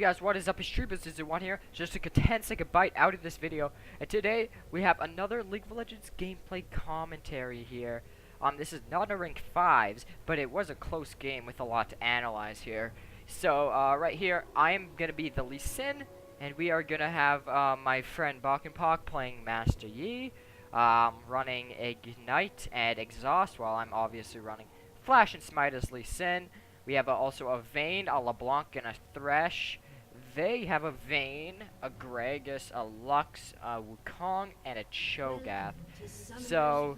guys, what is up? It's TreeBuilds1 here. Just took a 10-second bite out of this video, and today we have another League of Legends gameplay commentary here. This is not a rank 5s, but it was a close game with a lot to analyze here. So, right here, I am gonna be the Lee Sin, and we are gonna have my friend Bakkenpock playing Master Yi, running Ignite and Exhaust, while I'm obviously running Flash and Smite as Lee Sin. We have also a Vayne, a LeBlanc, and a Thresh. They have a Vayne, a Gragas, a Lux, a Wukong, and a Cho'Gath. So,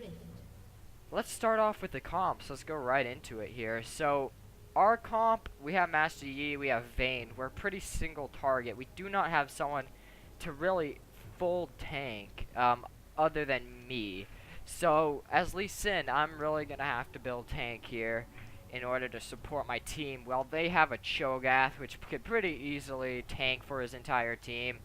let's start off with the comps. Let's go right into it here. So, our comp, we have Master Yi, we have Vayne. We're pretty single target. We do not have someone to really full tank, other than me. So, as Lee Sin, I'm really going to have to build tank here in order to support my team. Well, they have a Cho'Gath, which could pretty easily tank for his entire team.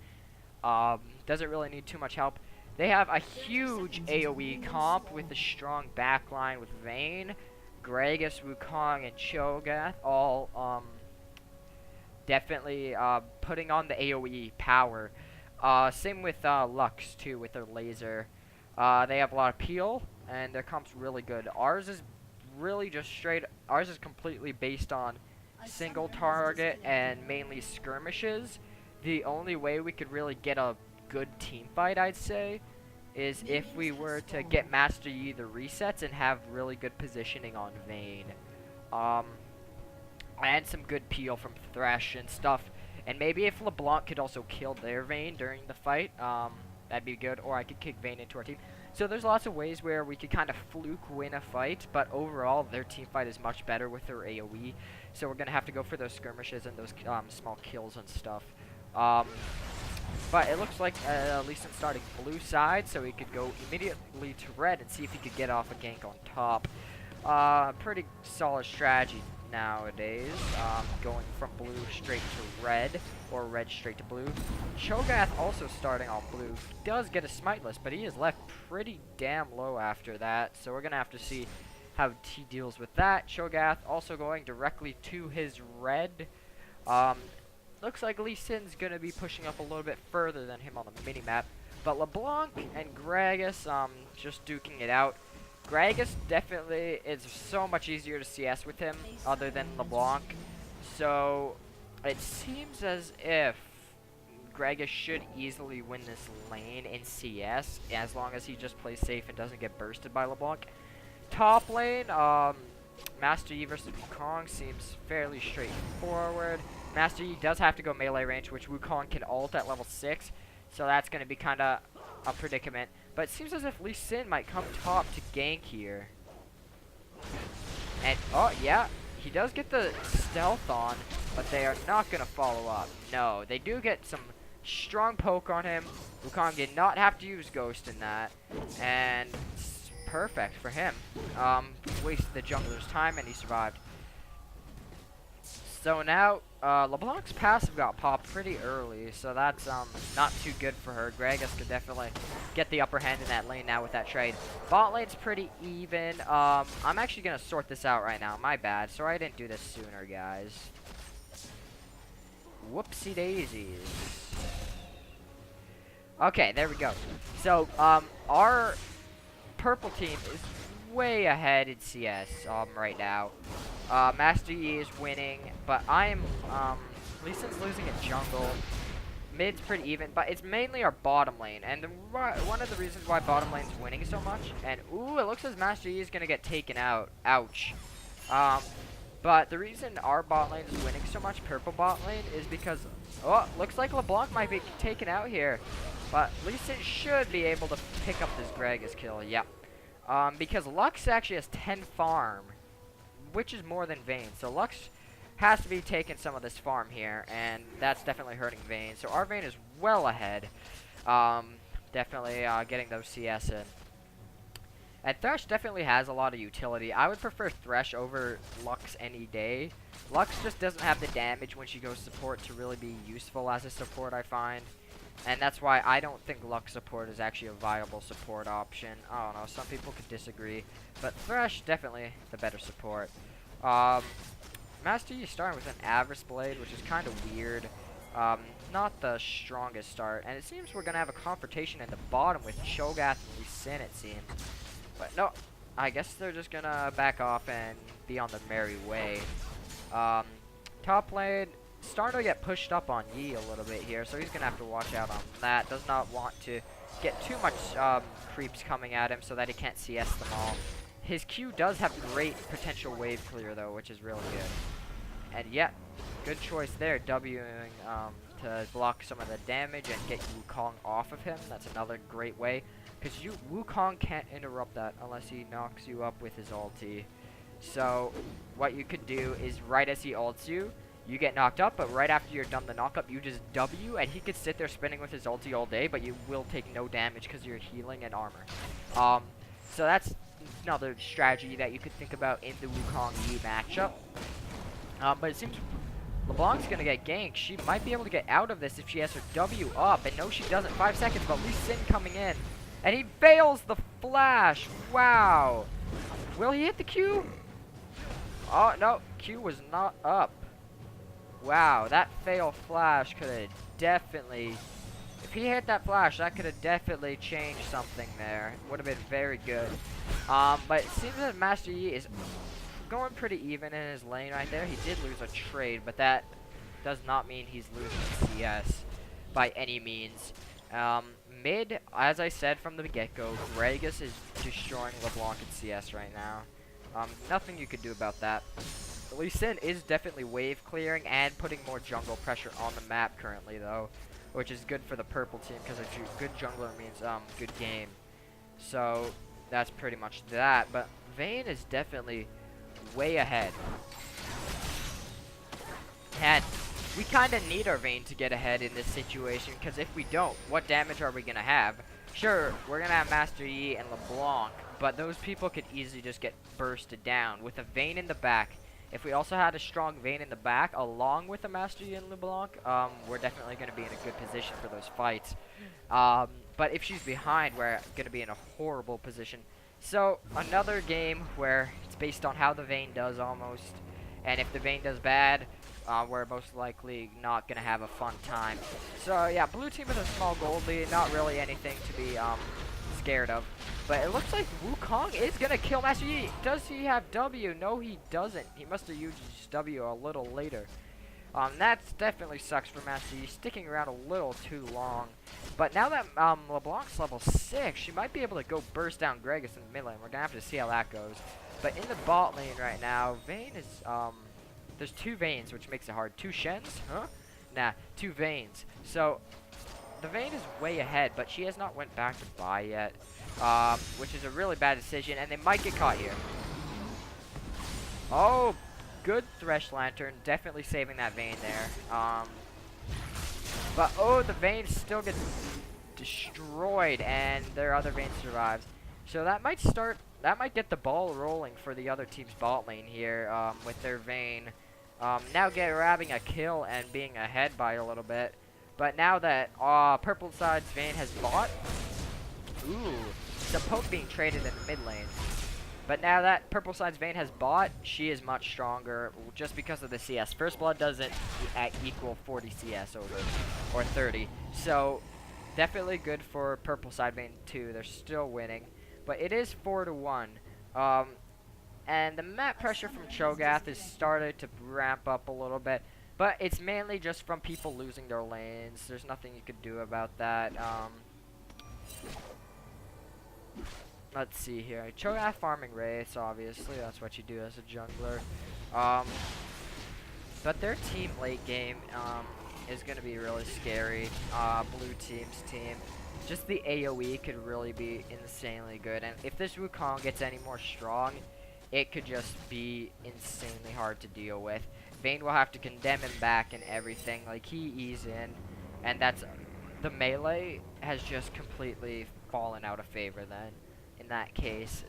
Doesn't really need too much help. They have a huge AoE comp with a strong backline with Vayne, Gragas, Wukong, and Cho'Gath, all definitely putting on the AoE power. Same with Lux too, with their laser. They have a lot of peel, and their comp's really good. Ours is really just ours is completely based on single target and mainly skirmishes. The only way we could really get a good team fight, I'd say, is if we were to get Master Yi the resets and have really good positioning on Vayne. And some good peel from Thresh and stuff. And maybe if LeBlanc could also kill their Vayne during the fight, that'd be good. Or I could kick Vayne into our team. So there's lots of ways where we could kind of fluke win a fight, but overall their team fight is much better with their AoE. So we're gonna have to go for those skirmishes and those small kills and stuff. But it looks like at least I'm starting blue side, so he could go immediately to red and see if he could get off a gank on top. Pretty solid strategy nowadays, going from blue straight to red, or red straight to blue. Cho'Gath also starting on blue. He does get a smiteless, but he is left pretty damn low after that, so we're gonna have to see how he deals with that. Cho'Gath also going directly to his red. Looks like Lee Sin's gonna be pushing up a little bit further than him on the minimap, but LeBlanc and Gragas just duking it out. Gragas definitely is so much easier to CS with him other than LeBlanc. So it seems as if Gragas should easily win this lane in CS as long as he just plays safe and doesn't get bursted by LeBlanc. Top lane, Master Yi versus Wukong seems fairly straightforward. Master Yi does have to go melee range, which Wukong can ult at level 6. So that's going to be kind of a predicament. But it seems as if Lee Sin might come top to gank here. And, oh, yeah, he does get the stealth on, but they are not going to follow up. No, they do get some strong poke on him. Wukong did not have to use Ghost in that. And it's perfect for him. Wasted the jungler's time, and he survived. So now, LeBlanc's passive got popped pretty early, so that's not too good for her. Gragas could definitely get the upper hand in that lane now with that trade. Bot lane's pretty even. I'm actually going to sort this out right now. My bad. Sorry I didn't do this sooner, guys. Whoopsie daisies. Okay, there we go. So, our purple team is way ahead in CS right now. Master Yi is winning, but I'm Lee Sin's losing at jungle. Mid's pretty even, but it's mainly our bottom lane, and one of the reasons why bottom lane's winning so much. And ooh, it looks as Master Yi is gonna get taken out. Ouch. But the reason our bot lane is winning so much, purple bot lane, is because looks like LeBlanc might be taken out here, but Lee Sin should be able to pick up this Gragas kill. Yep. Because Lux actually has 10 farm, which is more than Vayne. So Lux has to be taking some of this farm here, and that's definitely hurting Vayne. So our Vayne is well ahead. Definitely getting those CS in. And Thresh definitely has a lot of utility. I would prefer Thresh over Lux any day. Lux just doesn't have the damage when she goes support to really be useful as a support, I find. And that's why I don't think Lux support is actually a viable support option. I don't know, some people could disagree. But Thresh, definitely the better support. Master Yi starting with an Avarice Blade, which is kind of weird. Not the strongest start, and it seems we're gonna have a confrontation in the bottom with Cho'Gath and Lee Sin, it seems. But no, I guess they're just gonna back off and be on the merry way. Top lane, starting to get pushed up on Yi a little bit here, so he's gonna have to watch out on that. Does not want to get too much creeps coming at him so that he can't CS them all. His Q does have great potential wave clear though, which is really good. And yeah, good choice there, Wing to block some of the damage and get Wukong off of him. That's another great way, because Wukong can't interrupt that unless he knocks you up with his ulti. So what you could do is right as he ults you, you get knocked up, but right after you're done the knock up, you just W, and he could sit there spinning with his ulti all day, but you will take no damage because you're healing and armor. So that's another strategy that you could think about in the Wukong Yi matchup. But it seems LeBlanc's gonna get ganked. She might be able to get out of this if she has her W up, and no she doesn't. 5 seconds, but Lee Sin coming in, and he fails the flash. Wow. Will he hit the Q? Oh, no, Q was not up. Wow, that fail flash could have definitely, if he hit that flash, that could have definitely changed something there. Would have been very good. But it seems that Master Yi is going pretty even in his lane right there. He did lose a trade, but that does not mean he's losing CS by any means. Mid, as I said from the get-go, Gragas is destroying LeBlanc in CS right now. Nothing you could do about that. Lee Sin is definitely wave clearing and putting more jungle pressure on the map currently though, which is good for the purple team because a good jungler means good game. So that's pretty much that. But Vayne is definitely way ahead, and we kind of need our Vayne to get ahead in this situation, because if we don't, what damage are we gonna have? Sure, we're gonna have Master Yi and LeBlanc, but those people could easily just get bursted down with a Vayne in the back. If we also had a strong Vayne in the back along with a Master Yi and LeBlanc, we're definitely going to be in a good position for those fights. But if she's behind, we're going to be in a horrible position. So another game where it's based on how the Vayne does almost, and if the Vayne does bad, we're most likely not going to have a fun time. So yeah, blue team with a small gold lead, not really anything to be scared of. But it looks like Wukong is going to kill Master Yi. Does he have W? No, he doesn't. He must have used his W a little later. That definitely sucks for Master Yi, sticking around a little too long. But now that LeBlanc's level 6, she might be able to go burst down Gragas in the mid lane. We're going to have to see how that goes. But in the bot lane right now, Vayne is, there's 2 Vaynes, which makes it hard. 2 Shens? Huh? Nah, 2 Vaynes. So the Vayne is way ahead, but she has not went back to buy yet. Which is a really bad decision, and they might get caught here. Oh, good Thresh Lantern, definitely saving that Vayne there. But oh, the Vayne still gets destroyed, and their other Vayne survives. So that might get the ball rolling for the other team's bot lane here, with their Vayne. Now grabbing a kill and being ahead by a little bit. But now that purple side's Vayne has bought, ooh, the poke being traded in the mid lane. But now that purple side's Vayne has bought, she is much stronger just because of the CS. First Blood doesn't equal 40 CS over, or 30. So definitely good for purple side Vayne too. They're still winning, but it is 4-1. And the map pressure from Cho'Gath has started to ramp up a little bit, but it's mainly just from people losing their lanes. There's nothing you could do about that. Let's see here. Cho'Gath farming Wraiths, obviously. That's what you do as a jungler. But their team late game is going to be really scary. Blue team's team. Just the AoE could really be insanely good. And if this Wukong gets any more strong, it could just be insanely hard to deal with. Vayne will have to condemn him back and everything. Like, he ease in. And that's... the melee has just completely fallen out of favor then. In that case,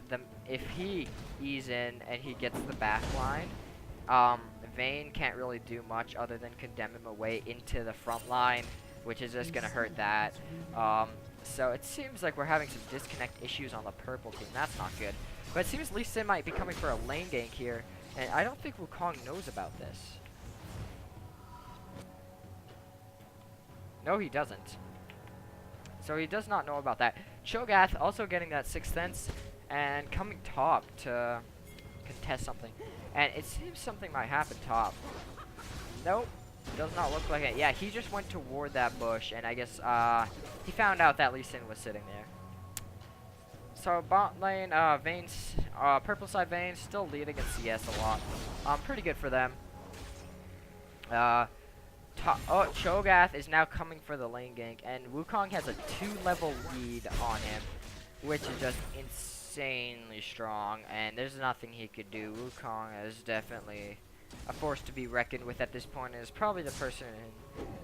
if he ease in and he gets the back line, Vayne can't really do much other than condemn him away into the front line, which is just going to hurt that. So it seems like we're having some disconnect issues on the purple team. That's not good. But it seems Lee Sin might be coming for a lane gank here, and I don't think Wukong knows about this. No, he doesn't. So he does not know about that. Cho'Gath also getting that 6th Sense and coming top to contest something. And it seems something might happen top. Nope. Does not look like it. Yeah, he just went toward that bush, and I guess he found out that Lee Sin was sitting there. So bot lane, Vayne's, purple side Vayne still leading in CS a lot. Pretty good for them. Cho'Gath is now coming for the lane gank, and Wukong has a 2-level lead on him, which is just insanely strong, and there's nothing he could do. Wukong is definitely a force to be reckoned with at this point, and is probably the person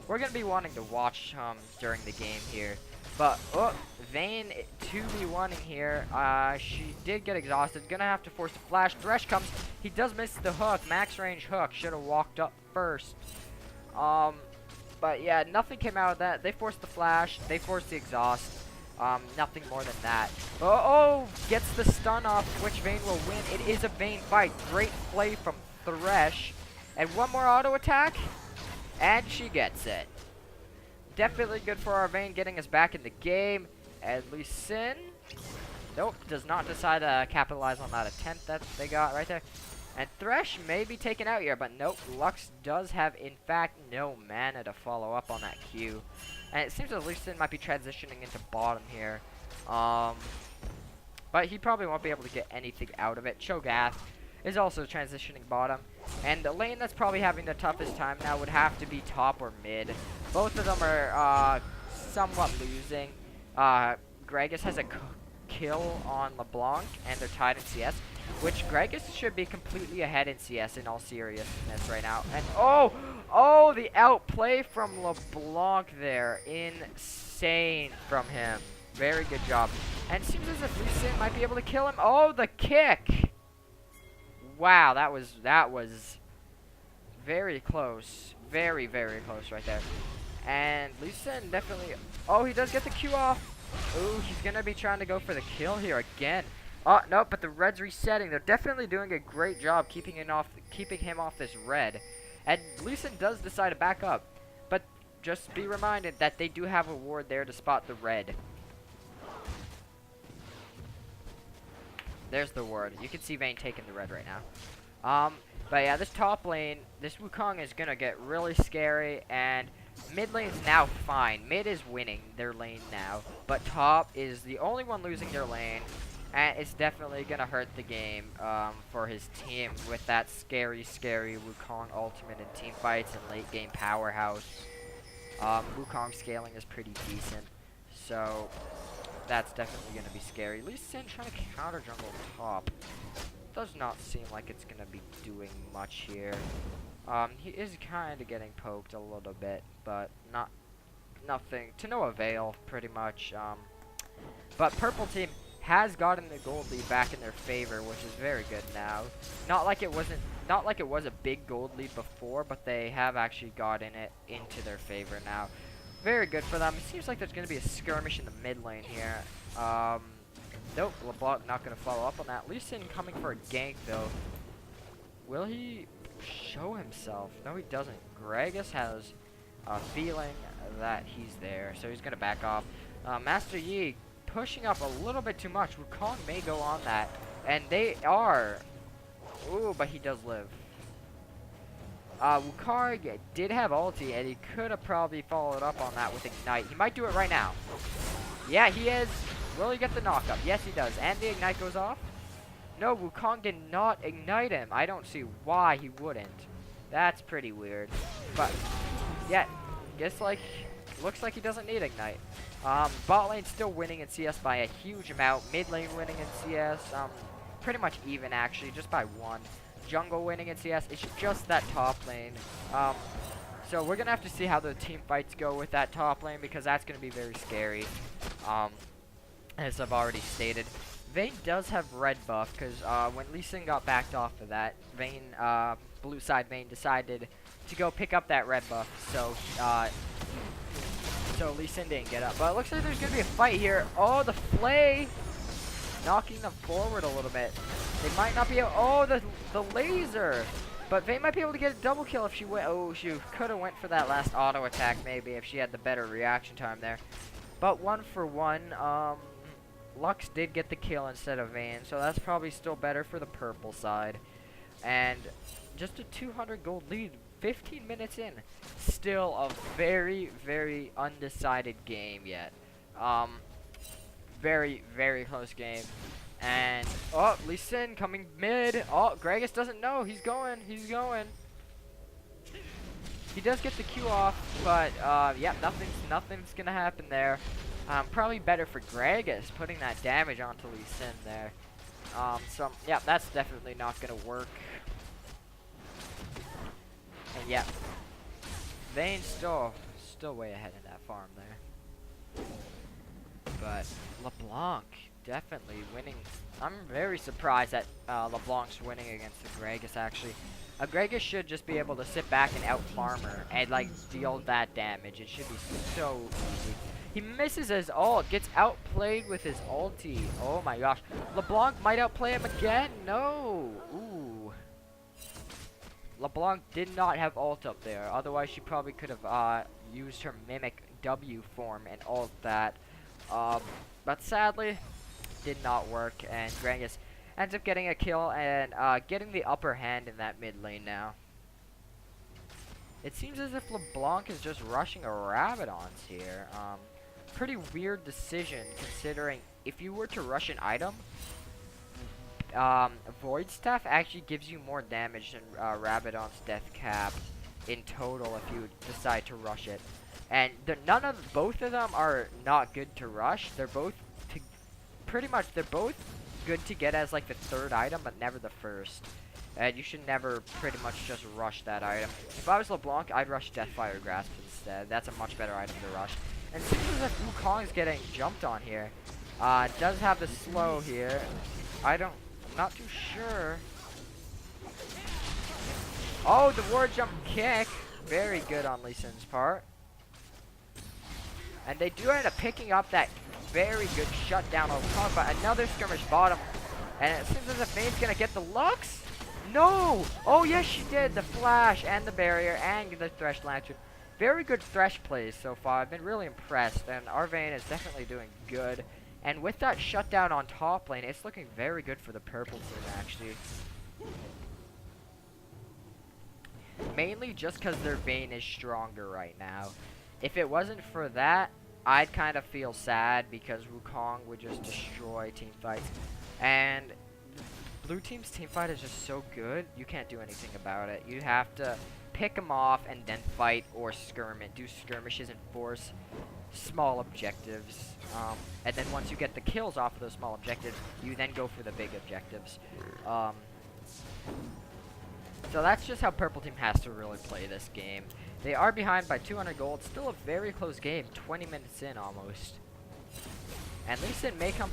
we're going to be wanting to watch during the game here. But, Vayne 2v1ing here. She did get exhausted. Gonna have to force the flash. Thresh comes. He does miss the hook. Max range hook. Should have walked up first. But yeah, nothing came out of that. They forced the flash. They forced the exhaust. Nothing more than that. Gets the stun off, which Vayne will win. It is a Vayne fight. Great play from Thresh. And one more auto attack. And she gets it. Definitely good for our Vayne, getting us back in the game. And Lee Sin, nope, does not decide to capitalize on that attempt that they got right there. And Thresh may be taken out here, but nope, Lux does have, in fact, no mana to follow up on that Q. And it seems that Lee Sin might be transitioning into bottom here. But he probably won't be able to get anything out of it. Cho'Gath is also transitioning bottom. And the lane that's probably having the toughest time now would have to be top or mid. Both of them are somewhat losing. Gragas has a kill on LeBlanc, and they're tied in CS. Which Gragas should be completely ahead in CS in all seriousness right now. And the outplay from LeBlanc there. Insane from him. Very good job. And it seems as if Lee Sin might be able to kill him. Oh, the kick! Wow, that was very close. Very, very close right there. And Lee Sin definitely... Oh, he does get the Q off. Ooh, he's going to be trying to go for the kill here again. Oh, no, but the red's resetting. They're definitely doing a great job keeping him off this red. And Lee Sin does decide to back up. But just be reminded that they do have a ward there to spot the red. There's the ward. You can see Vayne taking the red right now. But yeah, this top lane, this Wukong is going to get really scary, and mid lane is now fine. Mid is winning their lane now, but top is the only one losing their lane, and it's definitely going to hurt the game for his team with that scary, scary Wukong ultimate in team fights and late game powerhouse. Wukong scaling is pretty decent, so that's definitely going to be scary. Lee Sin trying to counter jungle top. Does not seem like it's going to be doing much here. He is kind of getting poked a little bit, but nothing to no avail, pretty much. But purple team has gotten the gold lead back in their favor, which is very good now. Not like it was a big gold lead before, but they have actually gotten it into their favor now. Very good for them. It seems like there's going to be a skirmish in the mid lane here. Nope, LeBlanc not going to follow up on that. Lee Sin coming for a gank, though. Will he show himself? No, he doesn't. Gragas has a feeling that he's there, so he's going to back off. Master Yi pushing up a little bit too much. Wukong may go on that, and they are. Ooh, but he does live. Wukong did have ulti, and he could have probably followed up on that with Ignite. He might do it right now. Yeah, he is. Will he get the knockup? Yes, he does. And the Ignite goes off? No, Wukong did not Ignite him. I don't see why he wouldn't. That's pretty weird. But, yeah, looks like he doesn't need Ignite. Bot lane still winning in CS by a huge amount. Mid lane winning in CS, pretty much even actually, just by 1. Jungle winning in CS. It's just that top lane. So we're going to have to see how the team fights go with that top lane, because that's going to be very scary. As I've already stated. Vayne does have red buff, because when Lee Sin got backed off of that, Vayne, blue side Vayne decided to go pick up that red buff. So Lee Sin didn't get up. But it looks like there's going to be a fight here. Oh, the Flay knocking them forward a little bit. They might not be able... Oh, the laser. But Vayne might be able to get a double kill if she went. Oh, she could have went for that last auto attack maybe if she had the better reaction time there. But 1 for 1. Lux did get the kill instead of Vayne, so that's probably still better for the purple side. And just a 200 gold lead, 15 minutes in. Still a very, very undecided game yet. Very, very close game. And, oh, Lee Sin coming mid. Oh, Gragas doesn't know. He's going. He's going. He does get the Q off, but, yeah, nothing's going to happen there. Probably better for Gragas putting that damage onto Lee Sin there. So, yeah, that's definitely not going to work. And, yeah, Vayne's still way ahead in that farm there. But LeBlanc definitely winning. I'm very surprised that LeBlanc's winning against the Gragas, actually. Gragas should just be able to sit back and out-farm her and, like, deal that damage. It should be so easy. He misses his ult, gets outplayed with his ulti. Oh my gosh. LeBlanc might outplay him again. No. Ooh. LeBlanc did not have ult up there. Otherwise, she probably could have used her Mimic W form and ult that. But sadly, did not work. And Gragas ends up getting a kill and getting the upper hand in that mid lane now. It seems as if LeBlanc is just rushing a Rabadons here. Pretty weird decision considering if you were to rush an item, Void Staff actually gives you more damage than Rabadon's Death Cap in total if you decide to rush it. And both of them are not good to rush. They're both they're both good to get as like the third item, but never the first. And you should never pretty much just rush that item. If I was LeBlanc, I'd rush Deathfire Grasp instead. That's a much better item to rush. And it seems as if Wukong's getting jumped on here. Does have the slow here. I'm not too sure. Oh, the ward jump kick. Very good on Lee Sin's part. And they do end up picking up that very good shutdown of Wukong, but another skirmish bottom. And it seems as if Vayne's gonna get the Lux. No! Oh yes, she did. The flash and the barrier and the Thresh Lantern. Very good Thresh plays so far. I've been really impressed, and our Vayne is definitely doing good. And with that shutdown on top lane, it's looking very good for the purple team, actually. Mainly just because their Vayne is stronger right now. If it wasn't for that, I'd kind of feel sad because Wukong would just destroy team fights. And blue team's team fight is just so good, you can't do anything about it. You have to pick them off and then fight or skirmish, do skirmishes and force small objectives. And then once you get the kills off of those small objectives, you then go for the big objectives. So that's just how purple team has to really play this game. They are behind by 200 gold. Still a very close game. 20 minutes in almost. And Lee Sin may come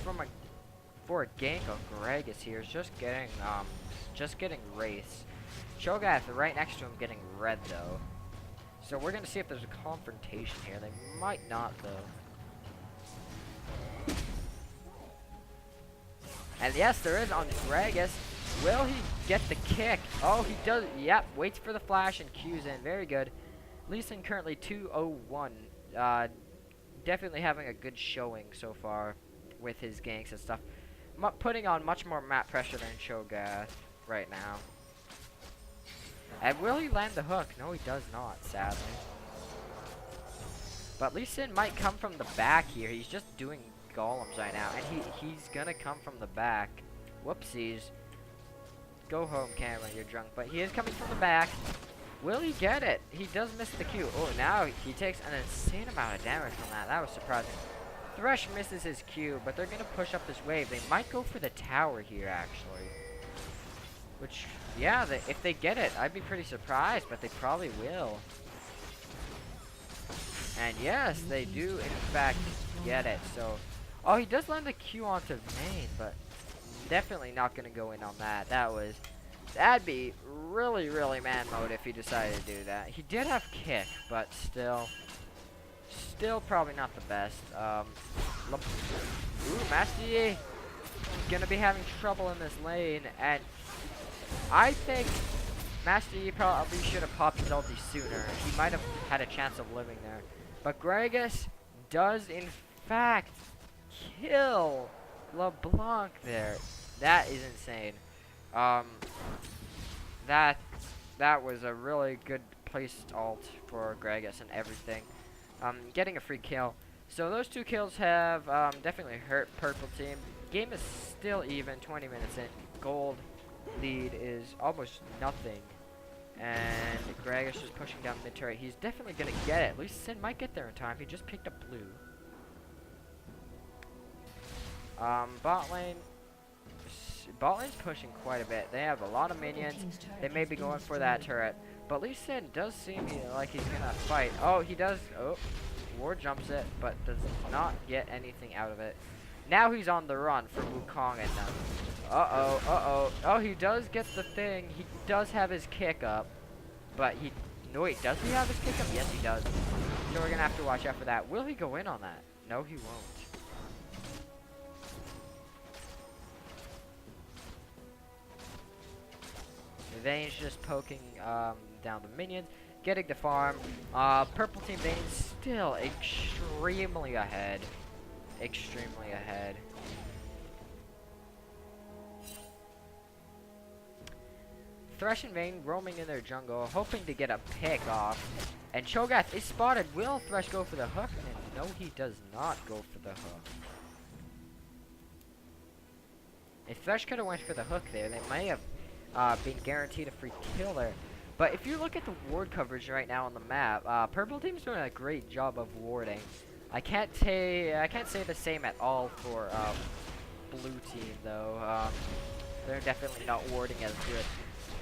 for a gank of Gragas here. Is just getting Wraiths. Cho'Gath right next to him getting red though. So we're gonna see if there's a confrontation here. They might not though. And yes, there is on Gragas. Will he get the kick? Oh, he does. Yep, waits for the flash and Q's in. Very good. Lee Sin currently 2-0-1. Definitely having a good showing so far with his ganks and stuff. Putting on much more map pressure than Cho'Gath right now. And will he land the hook? No, he does not, sadly. But Lee Sin might come from the back here. He's just doing golems right now. And he's gonna come from the back. Whoopsies. Go home, Cameron, you're drunk. But he is coming from the back. Will he get it? He does miss the Q. Oh, now he takes an insane amount of damage from that. That was surprising. Thresh misses his Q, but they're gonna push up this wave. They might go for the tower here, actually. Which, yeah, if they get it, I'd be pretty surprised, but they probably will. And yes, they do, in fact, get it. So, oh, he does land the Q onto Vayne, but definitely not going to go in on that. That'd be really, really man mode if he decided to do that. He did have kick, but still probably not the best. Ooh, Master Yi gonna be having trouble in this lane, and I think Master Yi probably should have popped his ulti sooner. He might have had a chance of living there. But Gragas does, in fact, kill LeBlanc there. That is insane. That was a really good placed ult for Gragas and everything. Getting a free kill. So those 2 kills have definitely hurt Purple Team. Game is still even, 20 minutes in. Gold lead is almost nothing. And Gragas is pushing down mid turret. He's definitely going to get it. At least Sin might get there in time. He just picked up blue. Bot lane's pushing quite a bit. They have a lot of minions. They may be going for that turret. But Lee Sin does seem like he's going to fight. Oh, he does. Oh, Ward jumps it, but does not get anything out of it. Now he's on the run for Wukong and oh, he does get the thing. He does have his kick up, but no, wait, does he have his kick up? Yes, he does. So we're gonna have to watch out for that. Will he go in on that? No, he won't. Vayne's just poking down the minions, getting the farm. Purple Team Vayne's still extremely ahead. Extremely ahead. Thresh and Vayne roaming in their jungle, hoping to get a pick off. And Cho'Gath is spotted. Will Thresh go for the hook? And no, he does not go for the hook. If Thresh could have went for the hook there, they may have been guaranteed a free kill there. But if you look at the ward coverage right now on the map, Purple Team's doing a great job of warding. I can't say the same at all for Blue Team though. They're definitely not warding as good.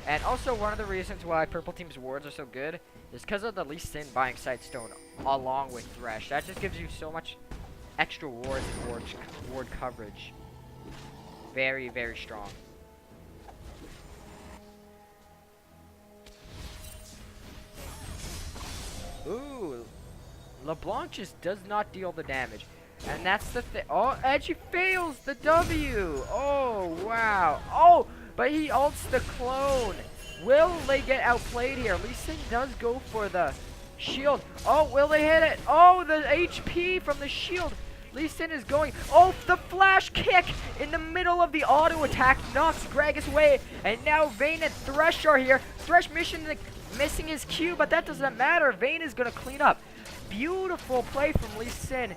And also one of the reasons why Purple Team's wards are so good is because of the Lee Sin buying Sightstone along with Thresh. That just gives you so much extra wards and ward coverage. Very, very strong. Ooh, LeBlanc just does not deal the damage. And that's the thing. Oh, and she fails the W. Oh, wow. Oh, but he ults the clone. Will they get outplayed here? Lee Sin does go for the shield. Oh, will they hit it? Oh, the HP from the shield. Lee Sin is going. Oh, the flash kick in the middle of the auto attack knocks Gragas away. And now Vayne and Thresh are here. Thresh missing his Q, but that doesn't matter. Vayne is going to clean up. Beautiful play from Lee Sin.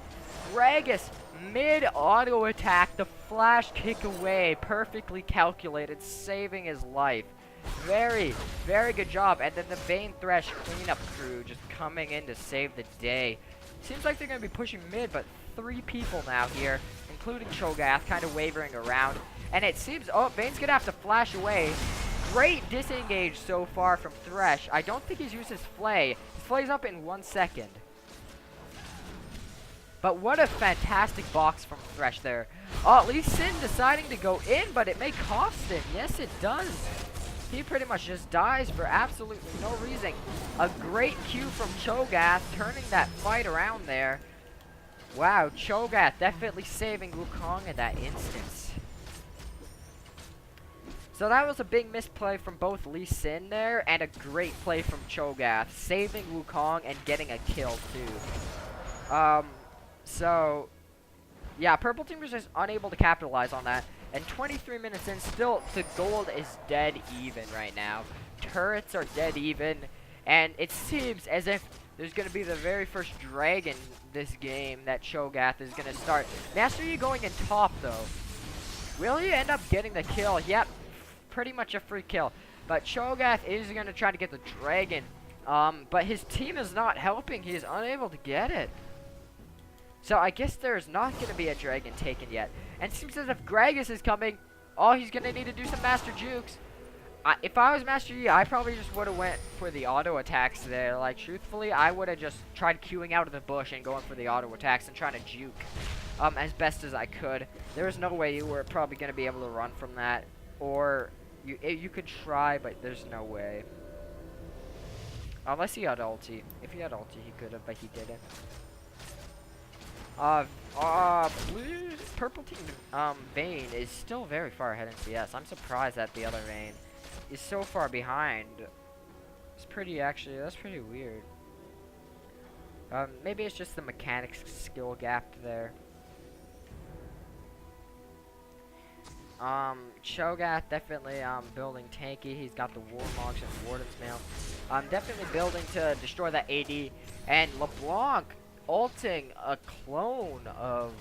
Gragas mid auto attack, the flash kick away, perfectly calculated, saving his life. Very, very good job. And then the Vayne Thresh cleanup crew just coming in to save the day. Seems like they're going to be pushing mid, but 3 people now here, including Cho'Gath, kind of wavering around. And it seems, oh, Vayne's going to have to flash away. Great disengage so far from Thresh. I don't think he's used his Flay. His Flay's up in 1 second. But what a fantastic box from Thresh there. Oh, Lee Sin deciding to go in, but it may cost him. Yes, it does. He pretty much just dies for absolutely no reason. A great Q from Cho'Gath, turning that fight around there. Wow, Cho'Gath definitely saving Wukong in that instance. So that was a big misplay from both Lee Sin there, and a great play from Cho'Gath, saving Wukong and getting a kill too. So, yeah, Purple Team was just unable to capitalize on that. And 23 minutes in, still, the gold is dead even right now. Turrets are dead even. And it seems as if there's going to be the very first dragon this game that Cho'Gath is going to start. Master Yi going in top, though. Will he end up getting the kill? Yep, pretty much a free kill. But Cho'Gath is going to try to get the dragon. But his team is not helping. He is unable to get it. So I guess there's not going to be a dragon taken yet. And it seems as if Gragas is coming. Oh, he's going to need to do some Master Jukes. If I was Master Yi, I probably just would have went for the auto attacks there. Like, truthfully, I would have just tried queuing out of the bush and going for the auto attacks and trying to juke as best as I could. There's no way you were probably going to be able to run from that. Or you could try, but there's no way. Unless he had ulti. If he had ulti, he could have, but he didn't. Purple Team Vayne is still very far ahead in CS. I'm surprised at the other Vayne. is so far behind. It's pretty, actually, that's pretty weird. Maybe it's just the mechanics skill gap there. Cho'Gath definitely building tanky. He's got the Warmogs and Warden's Mail. Definitely building to destroy that AD. And LeBlanc ulting a clone of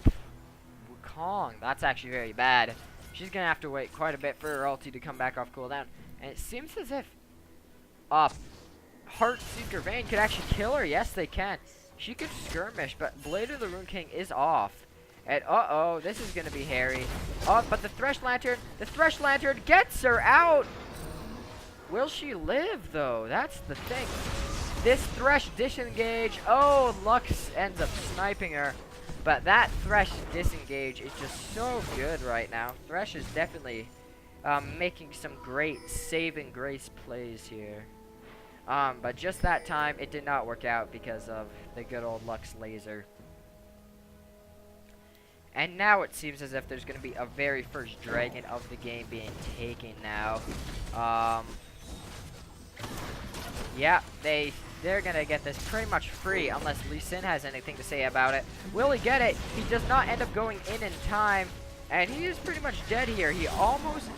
Wukong. That's actually very bad. She's gonna have to wait quite a bit for her ulti to come back off cooldown. And it seems as if Heartseeker Vayne could actually kill her. Yes, they can. She could skirmish, but Blade of the Rune King is off. And uh-oh, this is gonna be hairy. Oh, but the Thresh Lantern gets her out. Will she live though? That's the thing. This Thresh disengage. Oh, Lux ends up sniping her. But that Thresh disengage is just so good right now. Thresh is definitely making some great saving grace plays here. But just that time, it did not work out because of the good old Lux laser. And now it seems as if there's going to be a very first dragon of the game being taken now. Yeah, they're going to get this pretty much free unless Lee Sin has anything to say about it. Will he get it? He does not end up going in time. And he is pretty much dead here. He almost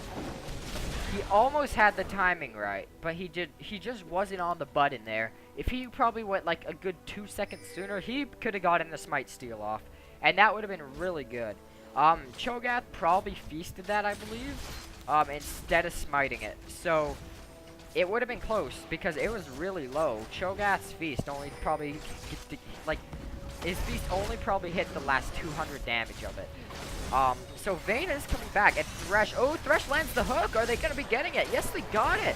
had the timing right, but he just wasn't on the button there. If he probably went like a good 2 seconds sooner, he could have gotten the smite steal off. And that would have been really good. Cho'Gath probably feasted that, I believe, instead of smiting it. So, it would have been close, because it was really low. Cho'Gath's feast only probably, his feast only probably hit the last 200 damage of it. So Vayne is coming back, and Thresh lands the hook! Are they gonna be getting it? Yes, they got it!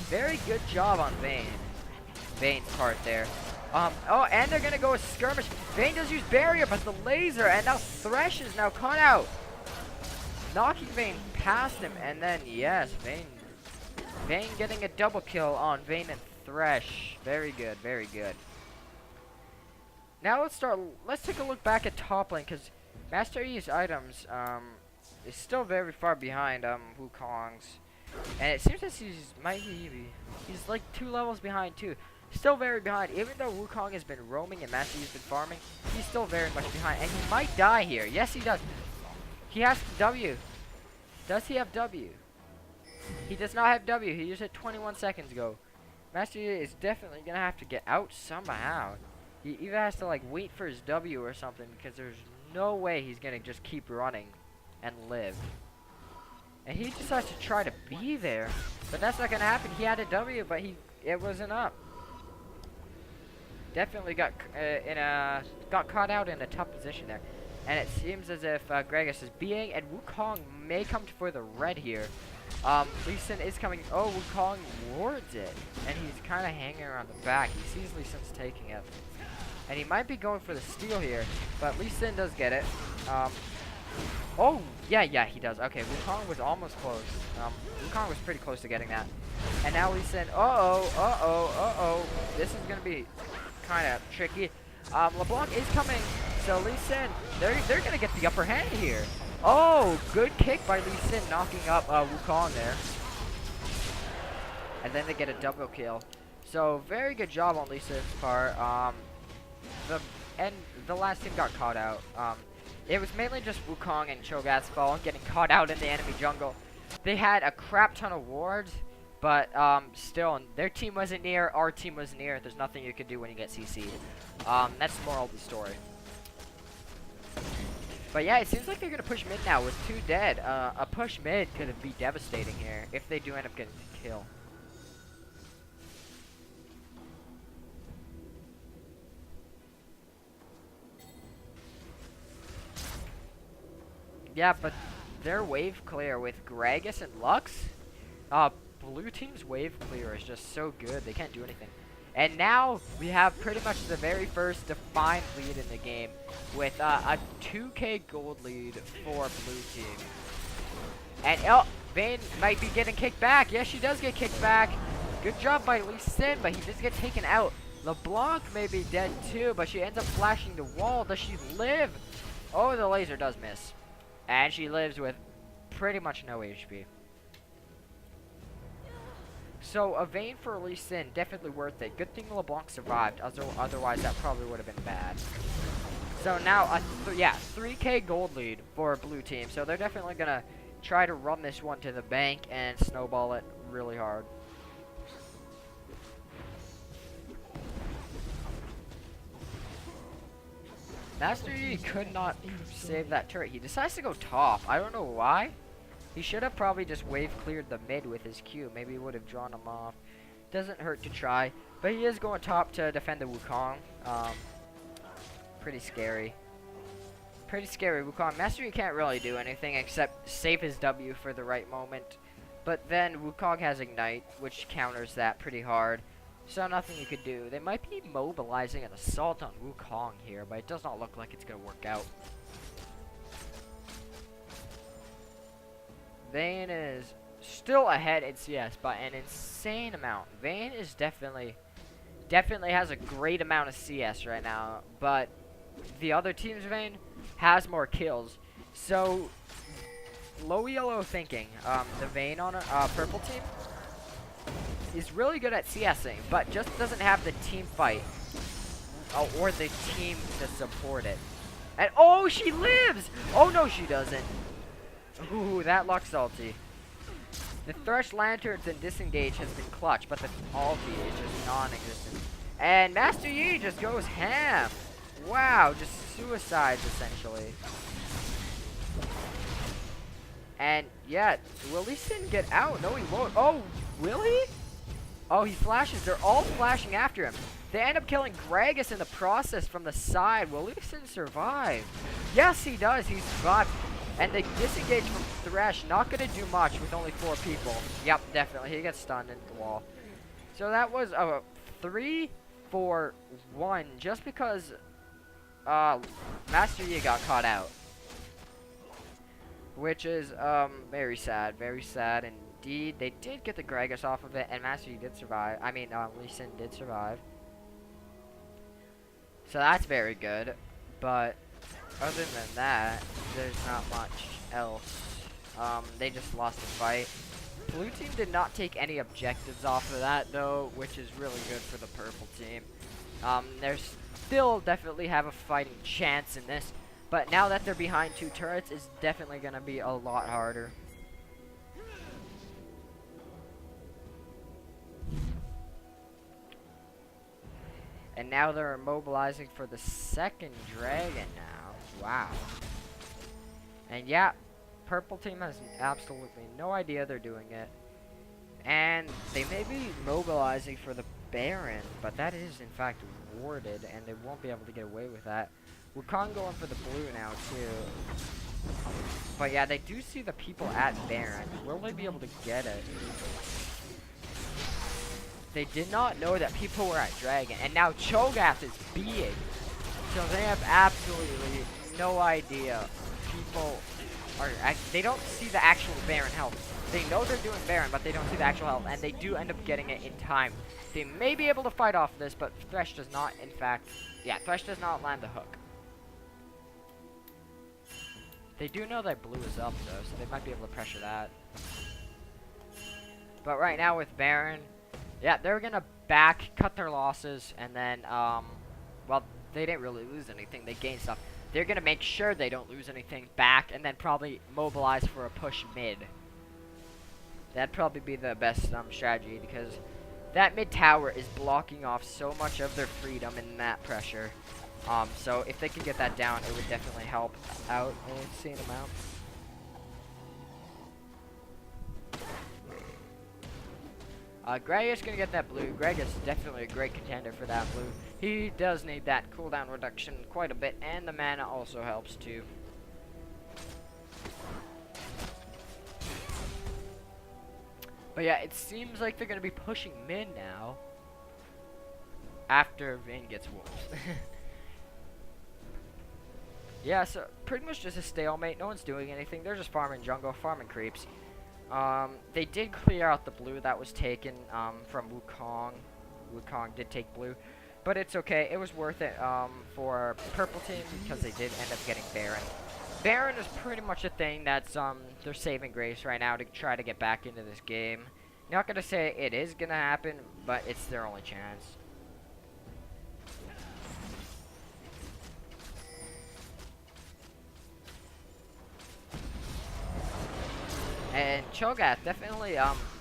Very good job on Vayne's part there. Oh, and they're gonna go with skirmish. Vayne does use barrier, but the laser, and now Thresh is now caught out. Knocking Vayne past him, and then, yes, Vayne getting a double kill on Vayne and Thresh. Very good, very good. Now let's take a look back at top lane, because Master Yi's items, is still very far behind, Wukong's. And it seems that he's like 2 levels behind too. Still very behind. Even though Wukong has been roaming and Master Yi's been farming, he's still very much behind. And he might die here. Yes, he does. He has W. Does he have W? He does not have W. He used it 21 seconds ago. Master Yi is definitely going to have to get out somehow. He either has to like wait for his W or something, because there's no way he's going to just keep running and live. And he decides to try to be there. But that's not going to happen. He had a W, but it wasn't up. Definitely got caught out in a tough position there. And it seems as if Gragas is being, and Wukong may come for the red here. Lee Sin is coming. Oh, Wukong wards it. And he's kind of hanging around the back. He sees Lee Sin's taking it. And he might be going for the steal here. But Lee Sin does get it. Oh, yeah, he does. Okay, Wukong was almost close. Wukong was pretty close to getting that. And now Lee Sin. This is going to be kind of tricky. LeBlanc is coming. So Lee Sin, they're going to get the upper hand here. Oh, good kick by Lee Sin, knocking up Wukong there. And then they get a double kill. So very good job on Lee Sin's part. The last team got caught out. It was mainly just Wukong and Cho'Gath's fault, getting caught out in the enemy jungle. They had a crap ton of wards, but still, their team wasn't near, our team was near. There's nothing you can do when you get CC'd. That's the moral of the story. But yeah, it seems like they're going to push mid now with 2 dead. A push mid could be devastating here if they do end up getting the kill. Yeah, but their wave clear with Gragas and Lux, blue team's wave clear is just so good. They can't do anything. And now we have pretty much the very first defined lead in the game with a 2k gold lead for blue team. And Vayne might be getting kicked back. Yes, she does get kicked back. Good job by Lee Sin, but he does get taken out. LeBlanc may be dead too, but she ends up flashing the wall. Does she live? Oh, the laser does miss. And she lives with pretty much no HP. So a Vayne for Lee Sin, definitely worth it. Good thing LeBlanc survived, otherwise that probably would have been bad. So now, yeah, 3k gold lead for blue team. So they're definitely going to try to run this one to the bank and snowball it really hard. Master Yi could not save that turret. He decides to go top. I don't know why. He should have probably just wave cleared the mid with his Q. Maybe he would have drawn him off. Doesn't hurt to try. But he is going top to defend the Wukong. Pretty scary. Pretty scary Wukong. Master Yi can't really do anything except save his W for the right moment. But then Wukong has Ignite, which counters that pretty hard. So nothing you could do. They might be mobilizing an assault on Wukong here, but it does not look like it's going to work out. Vayne is still ahead in CS by an insane amount. Vayne is definitely has a great amount of CS right now, but the other team's Vayne has more kills. So low yellow thinking, the Vayne on a purple team is really good at CSing, but just doesn't have the team fight or the team to support it. And oh, she lives! Oh no, she doesn't. Ooh, that Lux ulti. The Thresh Lanterns and Disengage has been clutch, but the ulti is just non-existent. And Master Yi just goes ham. Wow, just suicides essentially. And yeah, will Lee Sin get out? No, he won't. Oh, will he? Oh, he flashes. They're all flashing after him. They end up killing Gragas in the process from the side. Will Lee Sin survive? Yes, he does. He survived. And the disengage from Thresh, not going to do much with only 4 people. Yep, definitely. He gets stunned into the wall. So that was a 3-4-1 just because Master Yi got caught out. Which is very sad. Very sad indeed. They did get the Gragas off of it, and Master Yi did survive. I mean, Lee Sin did survive. So that's very good. But other than that, there's not much else. They just lost the fight. Blue team did not take any objectives off of that, though, which is really good for the purple team. They still definitely have a fighting chance in this, but now that they're behind 2 turrets, it's definitely going to be a lot harder. And now they're mobilizing for the second dragon now. Wow. And yeah, purple team has absolutely no idea they're doing it. And they may be mobilizing for the Baron, but that is in fact warded, and they won't be able to get away with that. Wukong going for the blue now too. But yeah, they do see the people at Baron. Will they be able to get it? They did not know that people were at Dragon, and now Cho'Gath is being. So they have absolutely no idea. People are, they don't see the actual Baron health. They know they're doing Baron, but they don't see the actual health, and they do end up getting it in time. They may be able to fight off this, but Thresh does not, in fact, yeah, Thresh does not land the hook. They do know that blue is up, though, so they might be able to pressure that. But right now with Baron, yeah, they're gonna cut their losses, and then, well, they didn't really lose anything. They gained stuff. They're gonna make sure they don't lose anything back, and then probably mobilize for a push mid. That'd probably be the best strategy, because that mid tower is blocking off so much of their freedom in that pressure. So if they can get that down, it would definitely help out an insane amount. Gragas gonna get that blue. Gragas is definitely a great contender for that blue. He does need that cooldown reduction quite a bit, and the mana also helps too. But yeah, it seems like they're gonna be pushing mid now. After Vayne gets wolves. Yeah, so pretty much just a stalemate. No one's doing anything. They're just farming jungle, farming creeps. They did clear out the blue that was taken from Wukong. Wukong did take blue, but it's okay. It was worth it for purple team because they did end up getting Baron. Baron is pretty much a thing that's their saving grace right now to try to get back into this game. Not gonna say it is gonna happen, but it's their only chance. And Cho'Gath definitely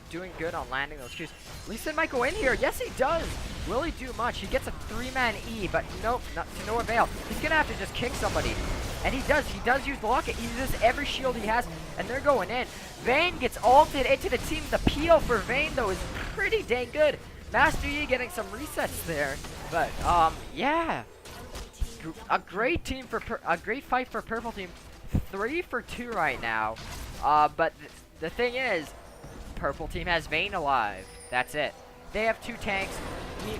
doing good on landing those Qs. Lee Sin might go in here. Yes, he does. Will he do much? He gets a 3-man E, but nope, not to no avail. He's gonna have to just kick somebody. And he does. He does use the locket. He uses every shield he has, and they're going in. Vayne gets ulted into the team. The peel for Vayne, though, is pretty dang good. Master Yi getting some resets there. But, yeah. A great team for a great fight for purple team. 3 for 2 right now. But the thing is, purple team has Vayne alive. That's it. They have 2 tanks.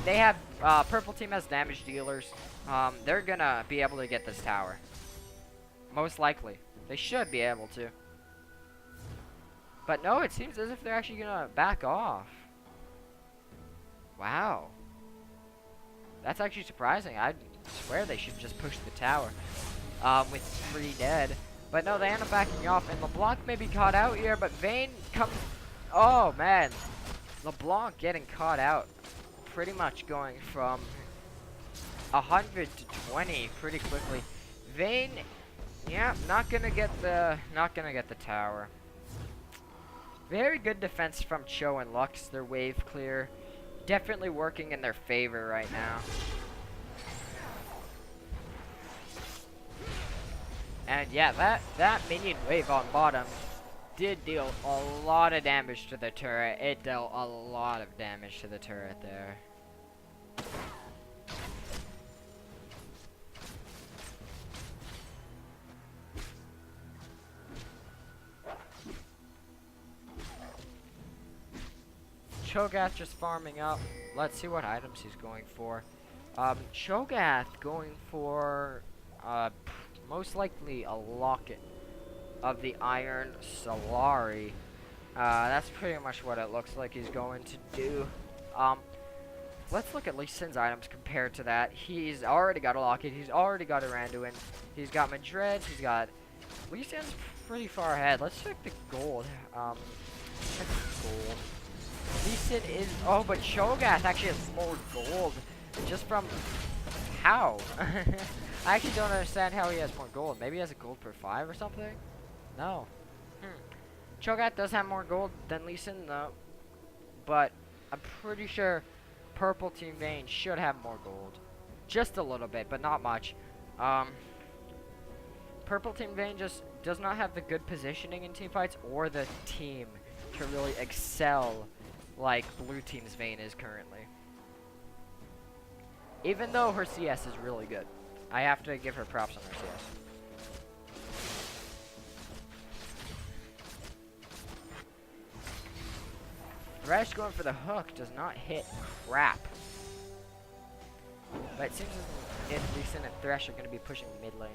They have purple team has damage dealers. They're gonna be able to get this tower. Most likely. They should be able to. But no, it seems as if they're actually gonna back off. Wow. That's actually surprising. I swear they should just push the tower. With 3 dead. But no, they end up backing off. And LeBlanc may be caught out here, but Vayne comes... Oh, man. LeBlanc getting caught out. Pretty much going from 100 to 20 pretty quickly. Vayne... Yeah, not gonna get the tower. Very good defense from Cho and Lux. Their wave clear. Definitely working in their favor right now. And yeah, that minion wave on bottom did deal a lot of damage to the turret. It dealt a lot of damage to the turret there. Cho'Gath just farming up. Let's see what items he's going for. Cho'Gath going for most likely a locket of the Iron Solari. That's pretty much what it looks like he's going to do. Let's look at Lee Sin's items compared to that. He's already got a locket. He's already got a Randuin. He's got Madrid. He's got... Lee Sin's pretty far ahead. Let's check the gold. Check the gold. Lee Sin is... Oh, but Cho'Gath actually has more gold. Just from... How? I actually don't understand how he has more gold. Maybe he has a gold per 5 or something? No. Cho'Gath does have more gold than Lee Sin, though. But I'm pretty sure Purple Team Vayne should have more gold. Just a little bit, but not much. Purple Team Vayne just does not have the good positioning in team fights or the team to really excel like Blue Team's Vayne is currently. Even though her CS is really good. I have to give her props on her CS. Thresh going for the hook does not hit crap. But it seems as if Lee Sin and Thresh are going to be pushing mid lane.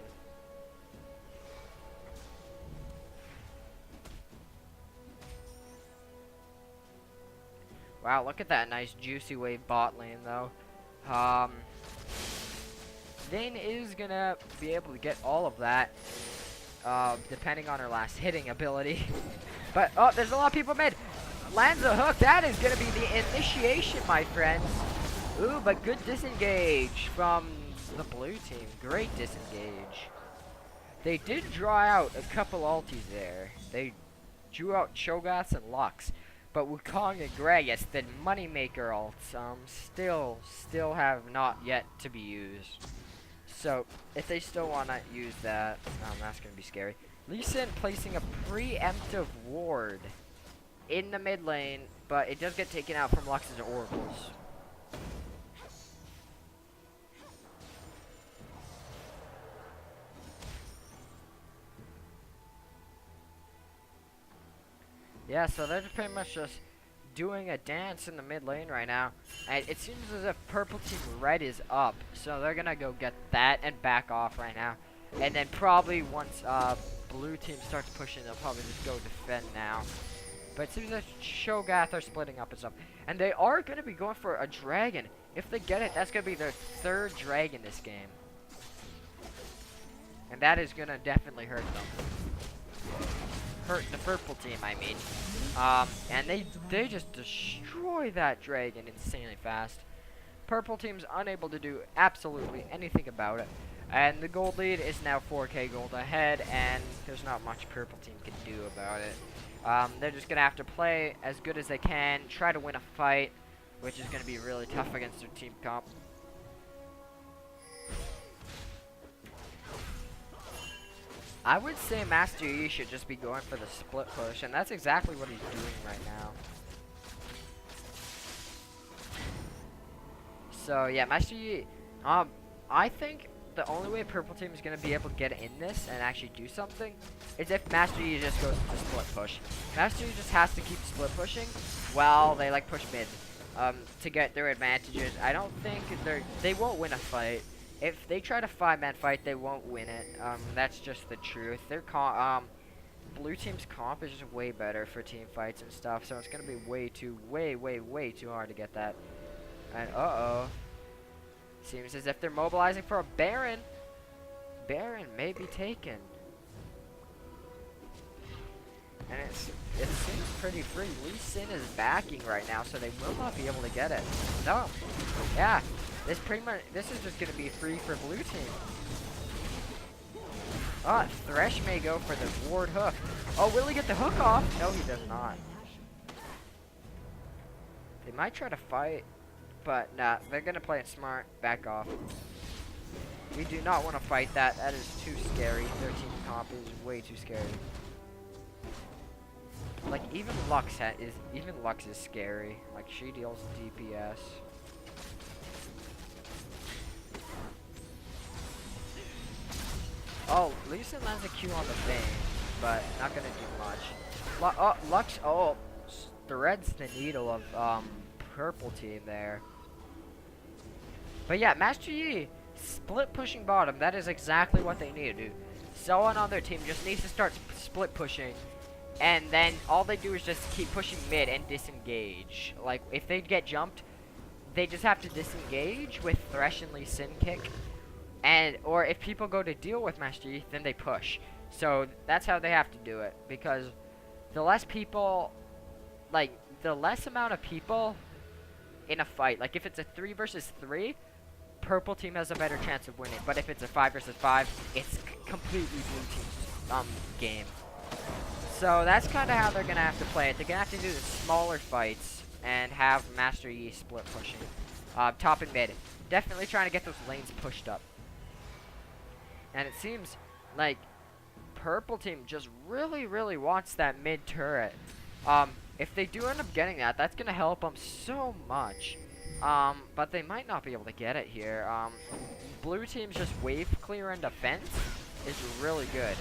Wow, look at that nice juicy wave bot lane though. Vayne is gonna be able to get all of that, depending on her last hitting ability. But, oh, there's a lot of people mid. Lands a hook. That is gonna be the initiation, my friends. Ooh, but good disengage from the blue team. Great disengage. They did draw out a couple ultis there. They drew out Cho'Gath and Lux. But Wukong and Gragas, the moneymaker ults, still have not yet to be used. So, if they still want to use that, that's going to be scary. Lee Sin placing a preemptive ward in the mid lane, but it does get taken out from Lux's oracles. Yeah, so they're pretty much just doing a dance in the mid lane right now. And it seems as if Purple Team Red is up. So they're going to go get that and back off right now. And then probably once Blue Team starts pushing, they'll probably just go defend now. But it seems as if Cho'Gath are splitting up and stuff. And they are going to be going for a dragon. If they get it, that's going to be their 3rd dragon this game. And that is going to definitely hurt them. the purple team, I mean. And they just destroy that dragon insanely fast. Purple team's unable to do absolutely anything about it. And the gold lead is now 4k gold ahead, and there's not much purple team can do about it. They're just going to have to play as good as they can, try to win a fight, which is going to be really tough against their team comp. I would say Master Yi should just be going for the split push, and that's exactly what he's doing right now. So yeah, Master Yi, I think the only way purple team is going to be able to get in this and actually do something is if Master Yi just goes to split push. Master Yi just has to keep split pushing while they like push mid to get their advantages. I don't think they won't win a fight. If they try to 5-man fight, they won't win it. That's just the truth. Their blue team's comp is just way better for team fights and stuff, so it's going to be way too hard to get that. And seems as if they're mobilizing for a Baron. Baron may be taken. And it seems pretty free. Lee Sin is backing right now, so they will not be able to get it. No. Yeah. This is just gonna be free for blue team. Thresh may go for the ward hook. Oh, will he get the hook off? No, he does not. They might try to fight. But, nah, they're gonna play it smart. Back off. We do not want to fight that. That is too scary. Their team comp is way too scary. Like, even Lux is scary. Like, she deals DPS. Oh, Lee Sin lands a Q on the Vayne, but not gonna do much. Lux, threads the needle of, purple team there. But yeah, Master Yi split pushing bottom. That is exactly what they need to do. Someone on their team just needs to start split pushing, and then all they do is just keep pushing mid and disengage. Like, if they get jumped, they just have to disengage with Thresh and Lee Sin kick, or if people go to deal with Master Yi, then they push. So that's how they have to do it, because the less people, like, the less amount of people in a fight, like if it's a 3 versus 3, purple team has a better chance of winning. But if it's a 5 versus 5, it's completely blue team's game. So that's kind of how they're gonna have to play it. They're gonna have to do the smaller fights and have Master Yi split pushing, top and mid. Definitely trying to get those lanes pushed up. And it seems like purple team just really wants that mid turret. If they do end up getting that, that's going to help them so much. But they might not be able to get it here. Blue team's just wave clear and defense is really good.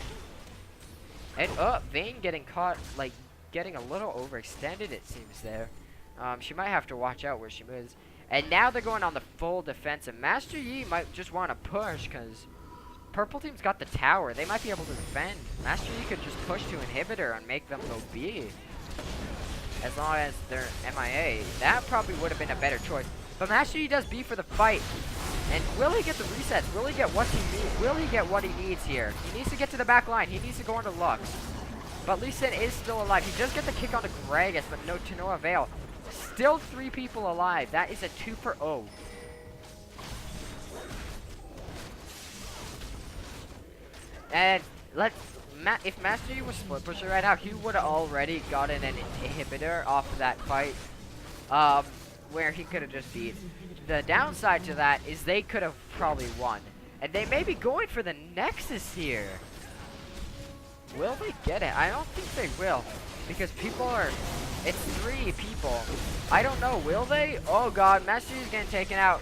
And, Vayne getting caught, like, getting a little overextended, it seems there. She might have to watch out where she moves. And now they're going on the full defense. And Master Yi might just want to push, because purple team's got the tower. They might be able to defend. Master Yi could just push to inhibitor and make them go B. As long as they're MIA. That probably would have been a better choice. But Master Yi does B for the fight. And will he get the resets? Will he get what he needs? Will he get what he needs here? He needs to get to the back line. He needs to go into Lux. But Lee Sin is still alive. He does get the kick onto Gragas, but to no avail. Still 3 people alive. That is a 2 for 0. And if Master Yi was split pushing right now, he would have already gotten an inhibitor off of that fight, where he could have just beat. The downside to that is they could have probably won. And they may be going for the Nexus here. Will they get it? I don't think they will. Because it's 3 people. I don't know, will they? Oh god, Master Yi's getting taken out.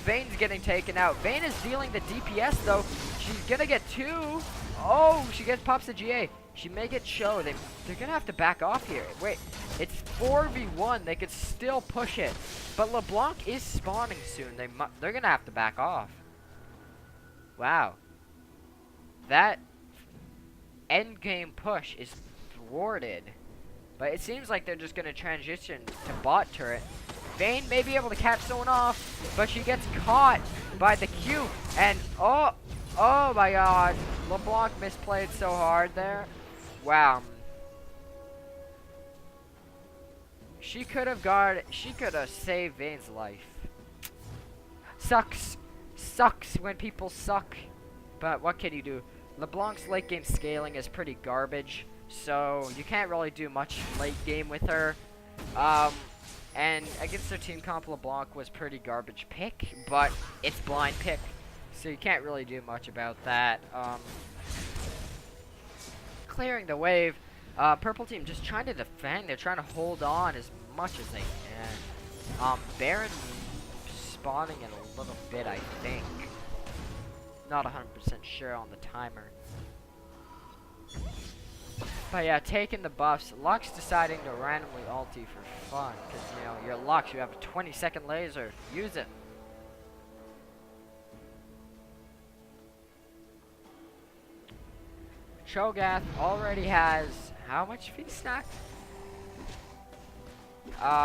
Vayne's getting taken out. Vayne is dealing the DPS though. She's gonna get 2. Oh, she pops the GA. She may get Cho. They're gonna have to back off here. Wait, it's 4v1. They could still push it. But LeBlanc is spawning soon. They're gonna have to back off. Wow. That endgame push is thwarted. But it seems like they're just gonna transition to bot turret. Vayne may be able to catch someone off, but she gets caught by the Q. And oh my god. LeBlanc misplayed so hard there. Wow. She could have saved Vayne's life. Sucks when people suck. But what can you do? LeBlanc's late game scaling is pretty garbage, so you can't really do much late game with her. And against their team comp, LeBlanc was pretty garbage pick, but it's blind pick, so you can't really do much about that. Clearing the wave. Purple team just trying to defend. They're trying to hold on as much as they can. Baron spawning in a little bit, I think. Not 100% sure on the timer. But yeah, taking the buffs. Lux deciding to randomly ulti for fun. Because, you know, you're Lux. You have a 20-second laser. Use it. Cho'Gath already has how much feast stack?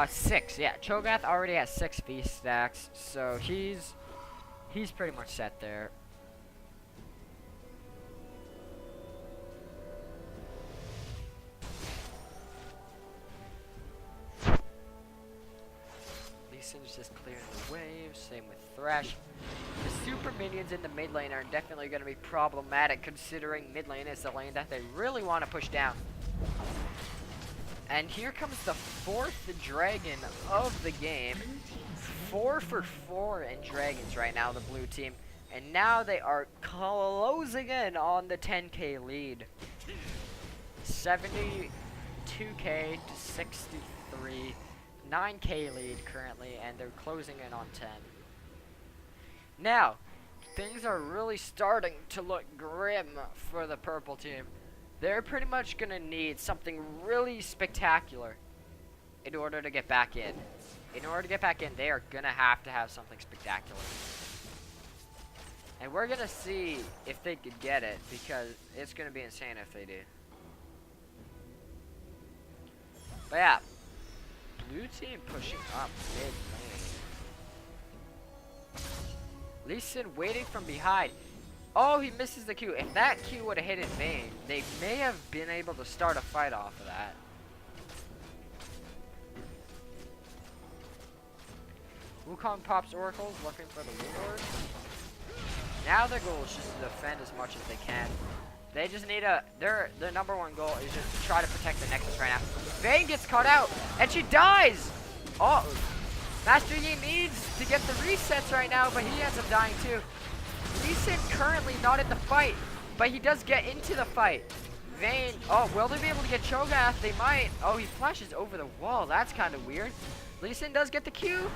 6. Yeah, Cho'Gath already has 6 feast stacks, so he's pretty much set there. Lee Sin's just clearing the waves. Same with Thresh. The super minions in the mid lane are definitely going to be problematic, considering mid lane is the lane that they really want to push down. And here comes the 4th dragon of the game. 4 for 4 in dragons right now, the blue team. And now they are closing in on the 10k lead. 72k to 63. 9k lead currently, and they're closing in on 10. Now, things are really starting to look grim for the purple team. They're pretty much going to need something really spectacular in order to get back in. In order to get back in, they are going to have something spectacular. And we're going to see if they could get it, because it's going to be insane if they do. But yeah, blue team pushing up mid lane. Lee Sin waiting from behind. Oh, he misses the Q. If that Q would have hit in Vayne, they may have been able to start a fight off of that. Wukong pops oracles, looking for the Warlord. Now their goal is just to defend as much as they can. They just need their number one goal is just to try to protect the Nexus right now. Vayne gets caught out, and she dies! Oh, Master Yi needs to get the resets right now, but he ends up dying too. Lee Sin currently not in the fight, but he does get into the fight. Vayne, oh, will they be able to get Cho'Gath? They might. Oh, he flashes over the wall. That's kind of weird. Lee Sin does get the Q.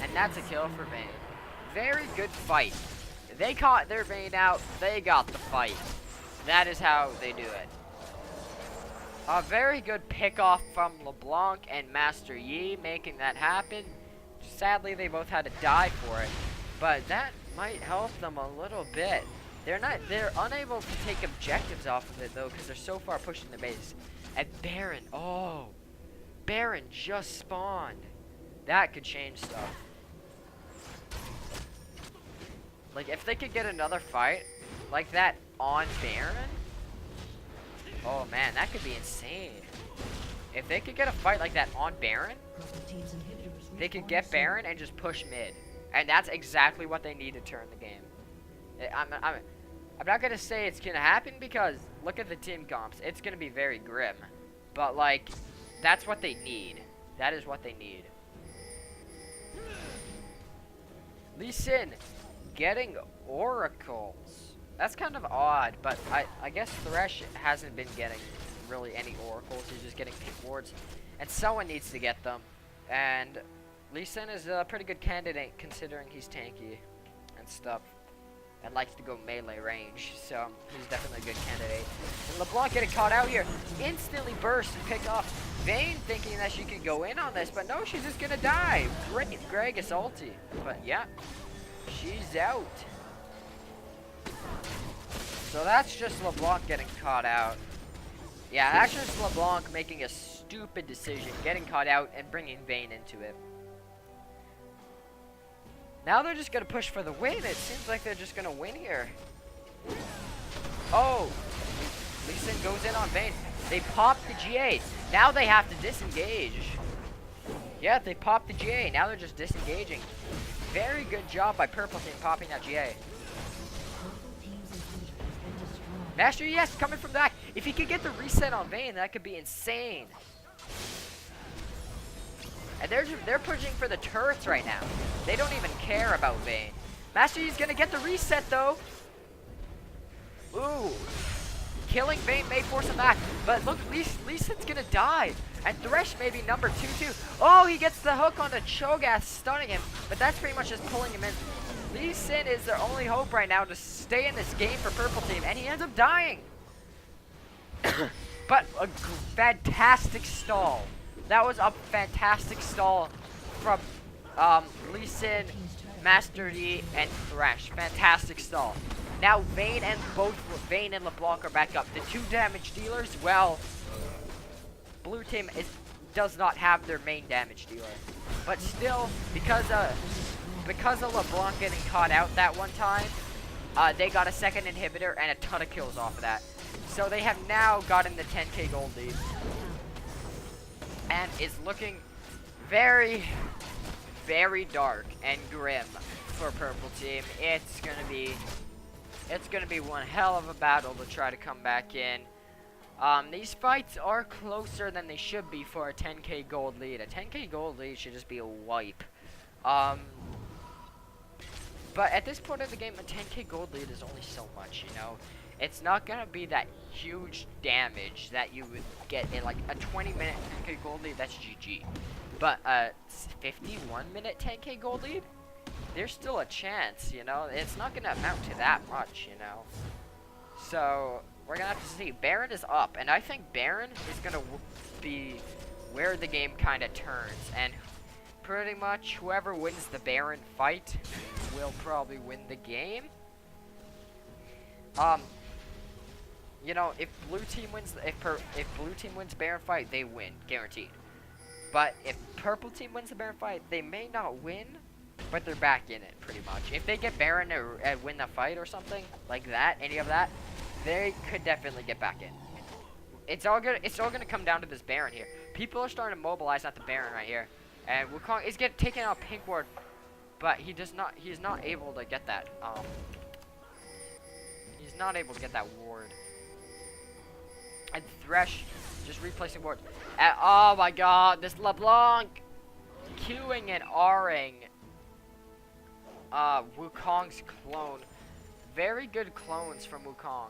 And that's a kill for Vayne. Very good fight. They caught their Vayne out. They got the fight. That is how they do it. A very good pick off from LeBlanc and Master Yi, making that happen. Sadly, they both had to die for it, but that might help them a little bit. They're unable to take objectives off of it though, because they're so far pushing the base. And Baron, oh, Baron just spawned. That could change stuff. Like, if they could get another fight like that on Baron, oh man, that could be insane. If they could get a fight like that on Baron, they could get Baron and just push mid. And that's exactly what they need to turn the game. I'm not going to say it's going to happen, because look at the team comps. It's going to be very grim. But, like, that's what they need. That is what they need. Lee Sin getting oracles. That's kind of odd, but I guess Thresh hasn't been getting really any oracles. He's just getting pink wards. And someone needs to get them. And Lee Sin is a pretty good candidate, considering he's tanky and stuff and likes to go melee range, so he's definitely a good candidate. And LeBlanc getting caught out here, instantly burst and pick off Vayne, thinking that she could go in on this, but no, she's just gonna die. Great Gragas ulti, but yeah, she's out. So that's just LeBlanc getting caught out. Yeah, that's just LeBlanc making a stupid decision, getting caught out and bringing Vayne into it. Now they're just going to push for the win. It seems like they're just going to win here. Oh, Lee Sin goes in on Vayne. They popped the GA. Now they have to disengage. Yeah, they popped the GA. Now they're just disengaging. Very good job by Purple Team popping that GA. Master, yes, coming from back. If he could get the reset on Vayne, that could be insane. And they're pushing for the turrets right now. They don't even care about Vayne. Master Yi's gonna get the reset though. Ooh. Killing Vayne may force him back. But look, Lee Sin's gonna die. And Thresh may be number 2 too. Oh, he gets the hook onto Cho'Gath, stunning him. But that's pretty much just pulling him in. Lee Sin is their only hope right now to stay in this game for Purple Team. And he ends up dying. But a fantastic stall. That was a fantastic stall from Lee Sin, Master Yi, and Thresh. Fantastic stall. Now Vayne and LeBlanc are back up. The 2 damage dealers, well, Blue Team does not have their main damage dealer. But still, because of LeBlanc getting caught out that one time, they got a second inhibitor and a ton of kills off of that. So they have now gotten the 10k gold lead. And it's looking very, very dark and grim for Purple Team. It's gonna be one hell of a battle to try to come back in. These fights are closer than they should be for a 10k gold lead. A 10k gold lead should just be a wipe. But at this point of the game, a 10k gold lead is only so much, you know. It's not gonna be that huge damage that you would get in like a 20-minute 10k gold lead. That's GG. But a 51-minute 10k gold lead, there's still a chance, you know. It's not gonna amount to that much, you know. So we're gonna have to see. Baron is up, and I think Baron is gonna be where the game kind of turns, and pretty much whoever wins the Baron fight will probably win the game. You know, if Blue Team wins, if Blue Team wins Baron fight, they win, guaranteed. But if Purple Team wins the Baron fight, they may not win, but they're back in it pretty much. If they get Baron to win the fight or something like that, any of that, they could definitely get back in. It's all gonna come down to this Baron here. People are starting to mobilize at the Baron right here, and Wukong is getting taken out pink ward, but he's not able to get that. He's not able to get that ward. And Thresh just replacing wards. And, oh my god, this LeBlanc Qing and R'ing Wukong's clone. Very good clones from Wukong.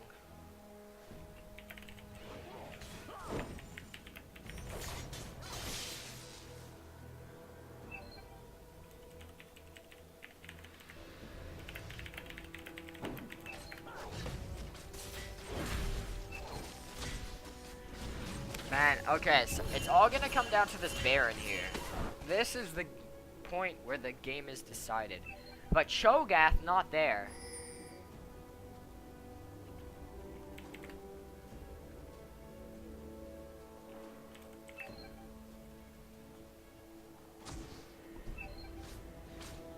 Man, okay, so it's all gonna come down to this Baron here. This is the point where the game is decided. But Cho'Gath not there.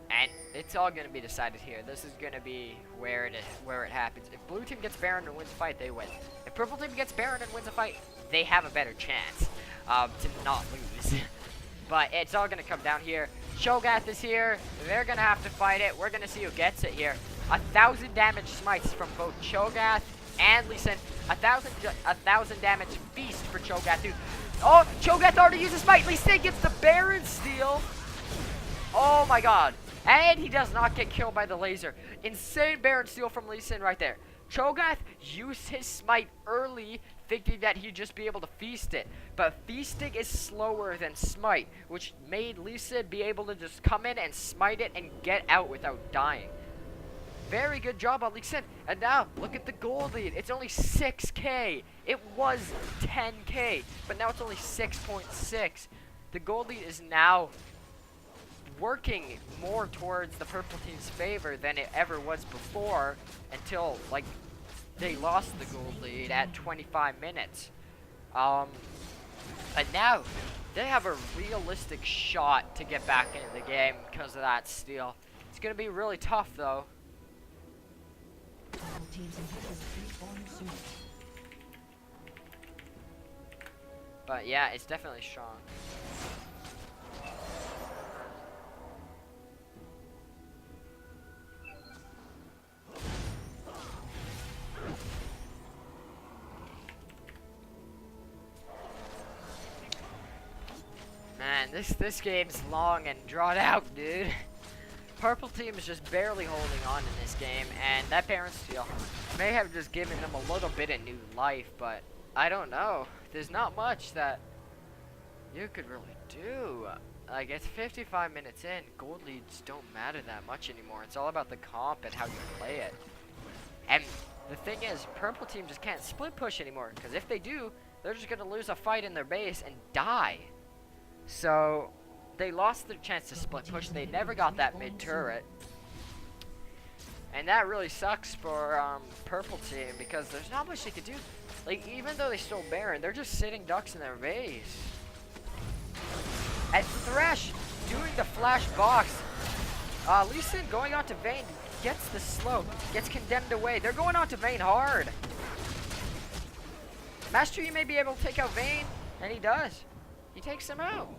And it's all gonna be decided here. This is gonna be where it happens. If Blue Team gets Baron and wins the fight, they win. If Purple Team gets Baron and wins a fight, they have a better chance to not lose. But it's all going to come down here. Cho'Gath is here. They're going to have to fight it. We're going to see who gets it here. 1,000 damage smites from both Cho'Gath and Lee Sin. 1,000 damage feast for Cho'Gath, dude. Oh, Cho'Gath already used a smite. Lee Sin gets the Baron steal. Oh my god. And he does not get killed by the laser. Insane Baron steal from Lee Sin right there. Cho'Gath used his smite early, thinking that he'd just be able to feast it. But feasting is slower than smite, which made Lee Sin be able to just come in and smite it and get out without dying. Very good job on Lee Sin. And now, look at the gold lead. It's only 6k. It was 10k, but now it's only 6.6. The gold lead is now working more towards the Purple Team's favor than it ever was before, until like they lost the gold lead at 25 minutes. And now they have a realistic shot to get back into the game because of that steal. It's gonna be really tough though. But yeah, it's definitely strong. Man, this game's long and drawn out, dude. Purple team is just barely holding on in this game, and that Baron Steel may have just given them a little bit of new life, but I don't know. There's not much that you could really do. Like, it's 55 minutes in. Gold leads don't matter that much anymore. It's all about the comp and how you play it. And the thing is, purple team just can't split push anymore, because if they do, they're just going to lose a fight in their base and die. So they lost their chance to split push. They never got that mid turret, and that really sucks for purple team, because there's not much they could do. Like, even though they stole Baron, they're just sitting ducks in their base. And Thresh doing the flash box. Lee Sin going on to Vayne, gets the slow, gets condemned away. They're going on to Vayne hard. Master Yi may be able to take out Vayne, and he does. He takes him out.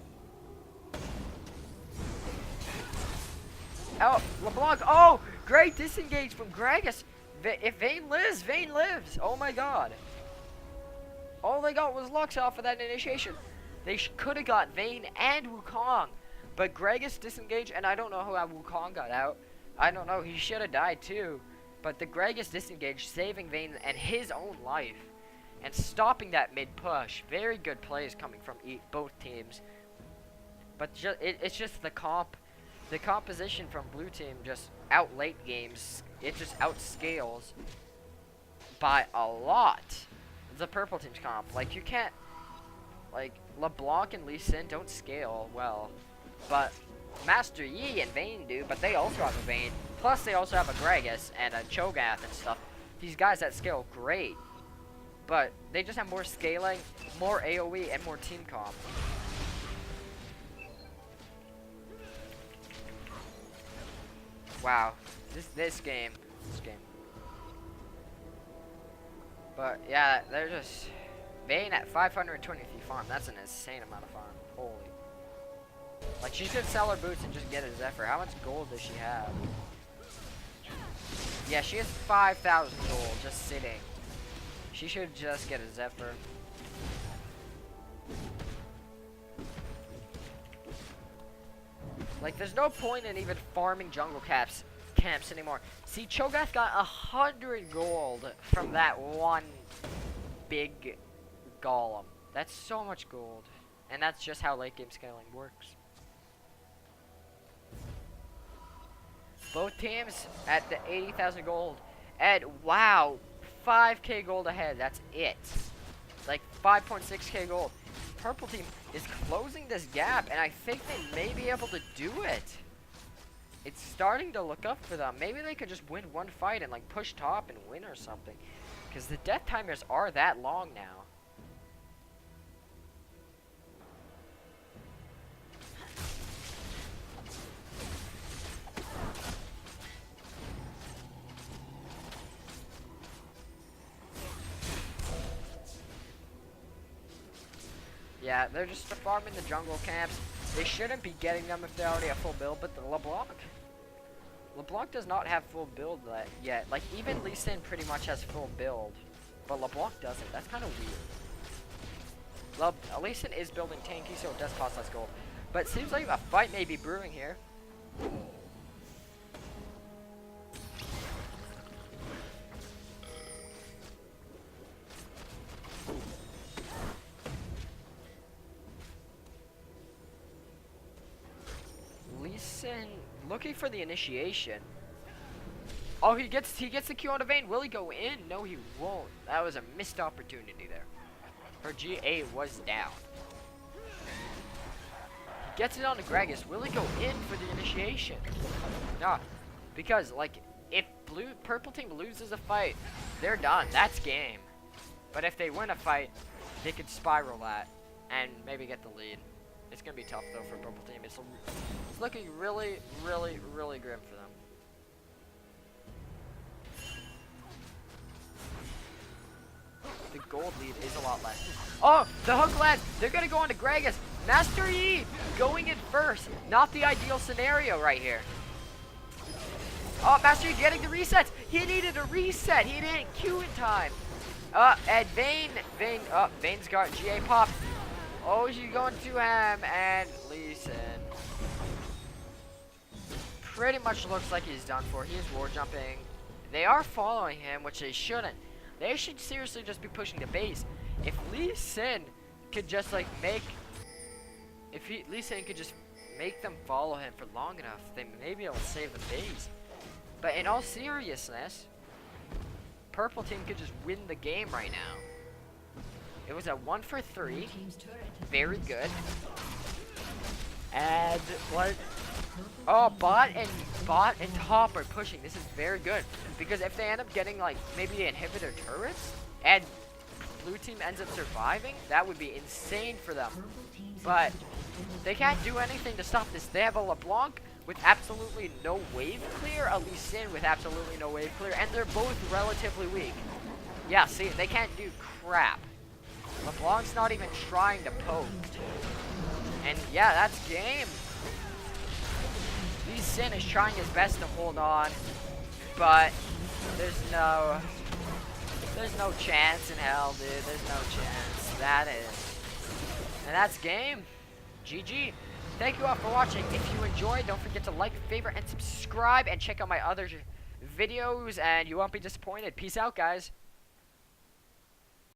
Oh, LeBlanc. Oh, great disengage from Gragas. If Vayne lives, Vayne lives. Oh my god. All they got was Lux off of that initiation. They could have got Vayne and Wukong. But Gragas disengaged, and I don't know how Wukong got out. I don't know. He should have died too. But the Gragas disengaged, saving Vayne and his own life. And stopping that mid push. Very good plays coming from both teams. But it's just the composition from blue team just out late games. It just outscales by a lot the purple team's comp. Like, you can't, like, LeBlanc and Lee Sin don't scale well. But Master Yi and Vayne do, but they also have a Vayne. Plus they also have a Gragas and a Cho'Gath and stuff. These guys that scale great. But they just have more scaling, more AoE, and more team comp. Wow, this game. But yeah, they're just Vayne at 523 farm. That's an insane amount of farm. Holy. Like, she should sell her boots and just get a Zephyr. How much gold does she have? Yeah, she has 5,000 gold just sitting. She should just get a Zephyr. Like, there's no point in even farming jungle camps anymore. See, Cho'Gath got 100 gold from that one big golem. That's so much gold. And that's just how late game scaling works. Both teams at the 80,000 gold. And wow, 5k gold ahead. That's it. Like 5.6k gold. Purple team is closing this gap, and I think they may be able to do it. It's starting to look up for them. Maybe they could just win one fight and like push top and win or something. Because the death timers are that long now. Yeah, they're just farming the jungle camps. They shouldn't be getting them if they already have full build, but the LeBlanc does not have full build yet. Like, even Lee Sin pretty much has full build, but LeBlanc doesn't. That's kind of weird. Lee Sin is building tanky, so it does cost less gold. But it seems like a fight may be brewing here. Lee Sin looking for the initiation. Oh, he gets the Q on Vayne. Will he go in? No, he won't. That was a missed opportunity there. Her GA was down. He gets it on to Gragas. Will he go in for the initiation? Nah, because like if purple team loses a fight, they're done. That's game. But if they win a fight, they could spiral that and maybe get the lead. It's gonna be tough though for purple team. It's looking really, really, really grim for them. the gold lead is a lot less. Oh, the hook lands. They're going to go on to Gragas. Master Yi going in first. Not the ideal scenario right here. Oh, Master Yi getting the resets. He needed a reset. He didn't Q in time. And Vayne's got GA pop. Oh, she's going to him, and Lee Sin. Pretty much looks like he's done for. He is war jumping. They are following him, which they shouldn't. They should seriously just be pushing the base. If Lee Sin could just like Lee Sin could just make them follow him for long enough, then maybe it'll save the base. But in all seriousness, purple team could just win the game right now. It was a 1 for 3. Very good. And what? Oh, bot and top are pushing. This is very good because if they end up getting like maybe the inhibitor turrets and blue team ends up surviving, that would be insane for them. But they can't do anything to stop this. They have a LeBlanc with absolutely no wave clear, a Lee Sin with absolutely no wave clear, and they're both relatively weak. Yeah, see, they can't do crap. LeBlanc's not even trying to poke. And yeah, that's game. Lee Sin is trying his best to hold on, but there's no chance in hell, dude. There's no chance. That is. And that's game. GG. Thank you all for watching. If you enjoyed, don't forget to like, favorite, and subscribe, and check out my other videos, and you won't be disappointed. Peace out, guys.